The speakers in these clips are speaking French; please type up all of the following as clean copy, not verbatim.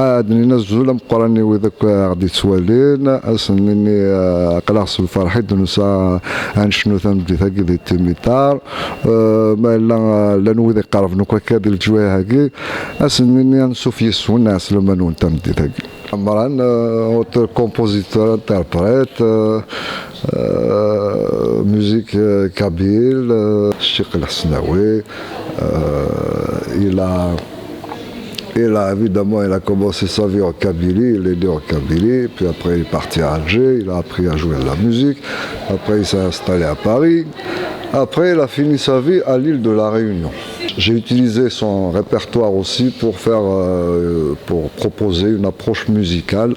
هاد الناس زولا مقراني وذاك غادي تسوالين أصنني قلاص الفرحي دنسا عن شنو ثنبدي ثاقي ذي التيميتار ما لا نوذي قرف نوكا كاد الجواي هاكي أصنني نسوف يسو الناس لما نون تمدي ثاقي عمران اوتر كومبوزيتور انتربريت musique kabyle, Cheikh El-Hasnaoui, il a évidemment il a commencé sa vie en Kabylie, il est né en Kabylie, puis après il est parti à Alger, il a appris à jouer de la musique, après il s'est installé à Paris, après il a fini sa vie à l'île de la Réunion. J'ai utilisé son répertoire aussi pour proposer une approche musicale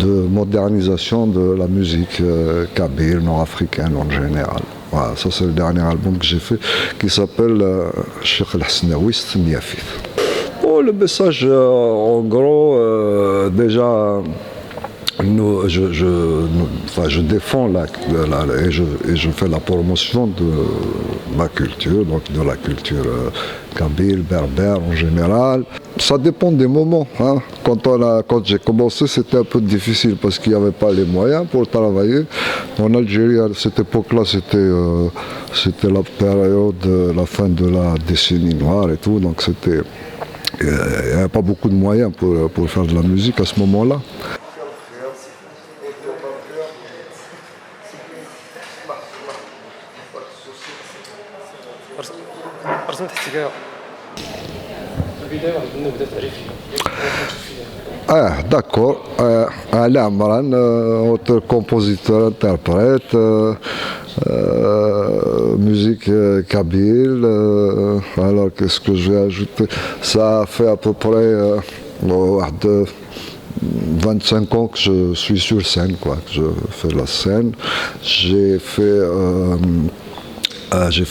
de modernisation de la musique kabyle, nord-africaine en général. Voilà, ça c'est le dernier album que j'ai fait qui s'appelle Cheikh El-Hasnaoui Miafith. Oh, le message, en gros, déjà, je défends et je fais la promotion de ma culture, donc de la culture kabyle, berbère en général. Ça dépend des moments. Hein. Quand j'ai commencé, c'était un peu difficile parce qu'il n'y avait pas les moyens pour travailler. En Algérie, à cette époque-là, c'était la période, la fin de la décennie noire et tout, donc il n'y avait pas beaucoup de moyens pour faire de la musique à ce moment-là. D'accord. Ali Amran, auteur, compositeur, interprète, musique kabyle. Alors qu'est-ce que je vais ajouter? Ça fait à peu près 25 ans que je suis sur scène, quoi, que je fais la scène. J'ai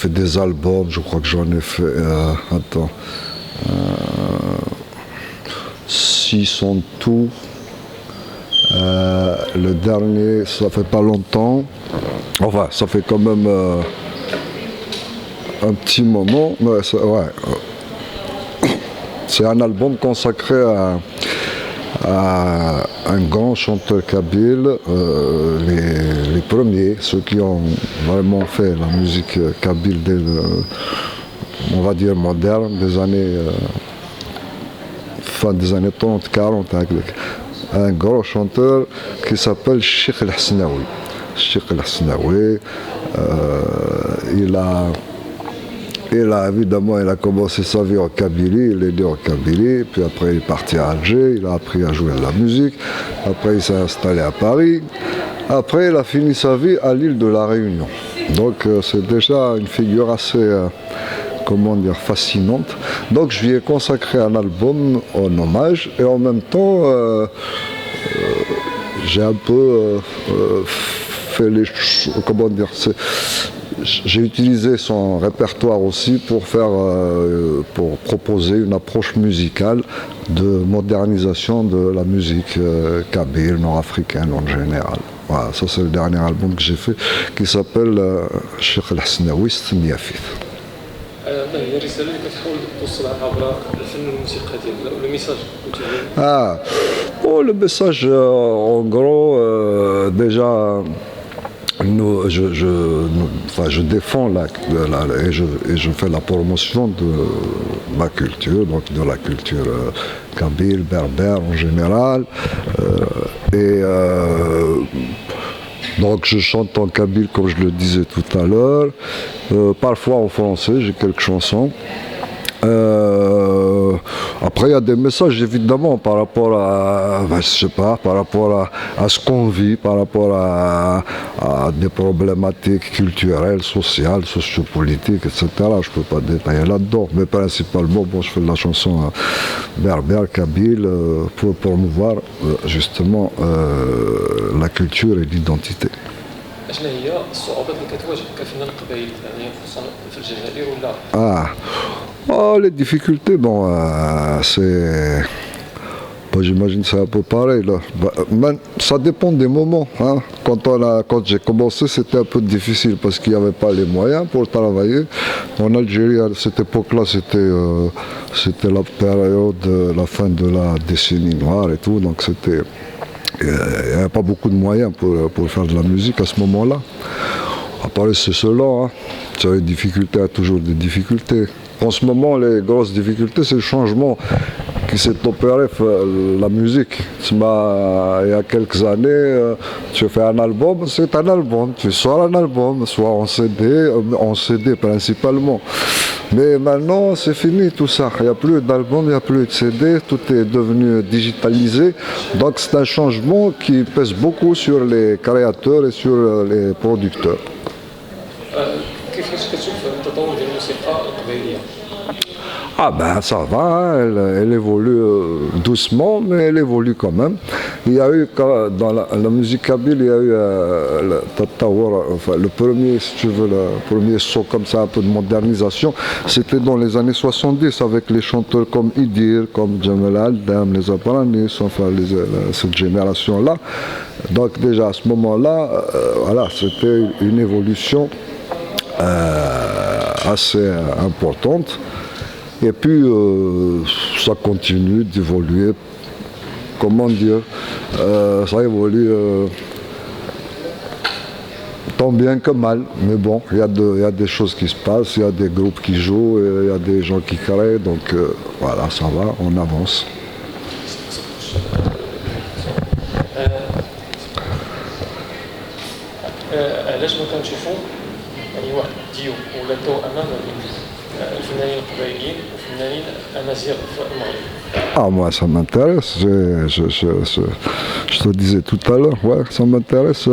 fait des albums, je crois que j'en ai fait, 6 en tout. Le dernier, ça fait pas longtemps. Enfin, ça fait quand même un petit moment. Mais c'est un album consacré à un grand chanteur kabyle, les premiers, ceux qui ont vraiment fait la musique kabyle, on va dire moderne, des années fin des années 30, 40, un grand chanteur qui s'appelle Cheikh El-Hasnaoui. Cheikh El-Hasnaoui, il a commencé sa vie en Kabylie, il est né en Kabylie, puis après il est parti à Alger, il a appris à jouer de la musique, après il s'est installé à Paris, après il a fini sa vie à l'île de la Réunion. Donc c'est déjà une figure assez, fascinante. Donc je lui ai consacré un album en hommage et en même temps j'ai un peu fait les choses, j'ai utilisé son répertoire aussi pour proposer une approche musicale de modernisation de la musique kabyle, nord-africaine en général. Voilà, ça c'est le dernier album que j'ai fait qui s'appelle Cheikh El-Hasnaoui Miafith. هي الرسالة اللي كتحاول توصلها عبر الفن والموسيقى ديالنا ولا ميساج le message, en gros, déjà, je défends et je fais la promotion de ma culture, donc de la culture kabyle, berbère en général. Donc je chante en kabyle comme je le disais tout à l'heure, parfois en français, j'ai quelques chansons. Après il y a des messages évidemment par rapport à ce qu'on vit, par rapport à des problématiques culturelles, sociales, sociopolitiques, etc. Je ne peux pas détailler là-dedans, mais principalement je fais de la chanson berbère, kabyle, pour promouvoir justement la culture et l'identité. شنو هي الصعوبات اللي كتواجه كفنان قبايلي يعني خصوصا في الجزائر ولا les difficultés, c'est J'imagine que c'est un peu pareil là. Ça dépend des moments. Hein. Quand j'ai commencé, c'était un peu difficile parce qu'il n'y avait pas les moyens pour travailler. En Algérie, à cette époque-là, c'était la période, la fin de la décennie noire et tout. Donc il n'y avait pas beaucoup de moyens pour faire de la musique à ce moment-là. Après, c'est cela. Hein. Il y a des difficultés, il y a toujours des difficultés. En ce moment, les grosses difficultés, c'est le changement qui s'est opéré la musique. Il y a quelques années, tu fais un album, c'est un album. Tu sors un album, soit en CD principalement. Mais maintenant, c'est fini tout ça. Il n'y a plus d'album, il n'y a plus de CD, tout est devenu digitalisé. Donc c'est un changement qui pèse beaucoup sur les créateurs et sur les producteurs. كيفاش كتشوف التطور ديال الموسيقى القبائليه؟ Ah ben ça va, hein, elle évolue doucement, mais elle évolue quand même. Il y a eu, dans la musique kabyle, il y a eu le premier, si tu veux, le premier saut comme ça, un peu de modernisation, c'était dans les années 70 avec les chanteurs comme Idir, comme Djamel Aldam, les Abranis, enfin cette génération-là. Donc déjà à ce moment-là, voilà, c'était une évolution assez importante. Et puis ça continue d'évoluer, comment dire, ça évolue tant bien que mal. Mais bon, il y a des choses qui se passent, il y a des groupes qui jouent, il y a des gens qui créent, donc voilà, ça va, on avance. علاش ما كنشوفوا يعني واحد ديو ولا توأمة ما بين الفنانين القبائليين وفنانين أمازيغ في المغرب؟ Ah, moi, ça m'intéresse. Je te disais tout à l'heure, ouais, ça m'intéresse.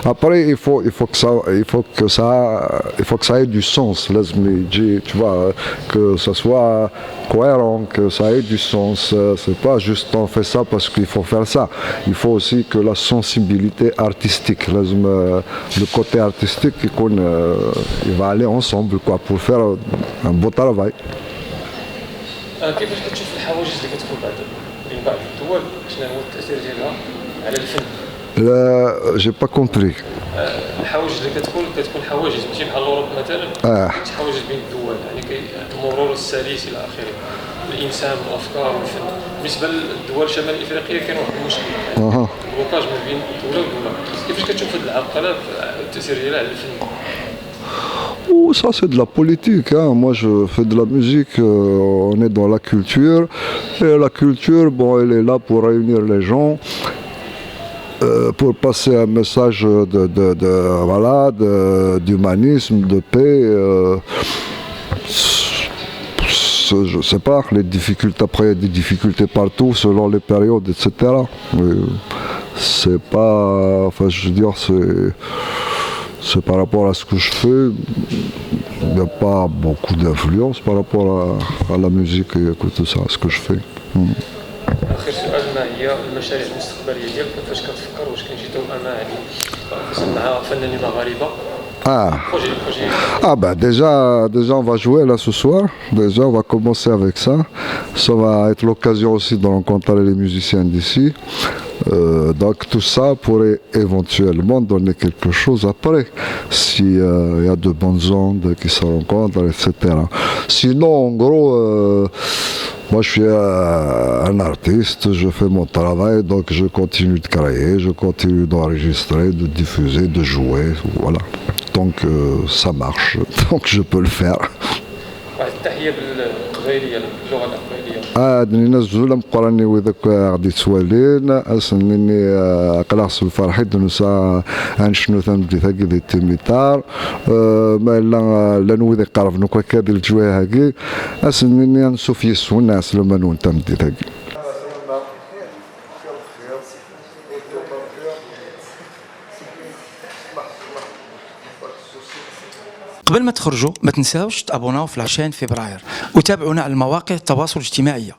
Après, il faut que ça ait du sens. Tu vois, que ça soit cohérent, que ça ait du sens. C'est pas juste on fait ça parce qu'il faut faire ça. Il faut aussi que la sensibilité artistique, le côté artistique, il va aller ensemble quoi, pour faire un beau travail. كيفاش كتشوف الحواجز اللي كتكون بين بعض الدول شنو هو التأثير ديالها على الفن؟ لا j'ai pas compris. الحواجز اللي كتكون حواجز ماشي بحال اوروبا مثلا شي حواجز بين الدول يعني المرور السلس الى اخره الانسان والافكار والفن بالنسبه للدول شمال افريقيا كاين واحد المشكل البلوكاج ما بين دوله ودوله كيفاش كتشوف هذه العرقله التأثير ديالها على الفن؟ Oh, ça c'est de la politique, hein. Moi je fais de la musique, on est dans la culture, et la culture, bon, elle est là pour réunir les gens, pour passer un message d'humanisme, de paix. Je sais pas, les difficultés, après il y a des difficultés partout selon les périodes, etc. Mais c'est pas, enfin je veux dire, c'est par rapport à ce que je fais, il n'y a pas beaucoup d'influence par rapport à la musique et à tout ça, ce que je fais. آخر سؤال ما هي المشاريع المستقبلية ديالك كيفاش كتفكر واش كاين شي توأمة يعني مع فنانين مغاربة؟ Ah ben déjà on va jouer là ce soir, déjà on va commencer avec ça. Ça va être l'occasion aussi de rencontrer les musiciens d'ici. Donc tout ça pourrait éventuellement donner quelque chose après, s'il y a de bonnes ondes qui se rencontrent, etc. Sinon en gros, moi je suis un artiste, je fais mon travail, donc je continue de créer, je continue d'enregistrer, de diffuser, de jouer, voilà. Donc ça marche, donc je peux le faire. التحية بالقبائلية باللغة القبائلية. نزول مقرني وذاك غادي تسوالين أسنني قلاص الفرحي دنسا أنشنو ثمدي ثقي ذي التيميتار ما لا نوذي قرف نكوا كادي الجواي هاكي أسنني نسوف يسون ناس لما نون تمدي ثقي. قبل ما تخرجوا ما تنساوش تابوناو في 20 فبراير وتابعونا على المواقع التواصل الاجتماعي.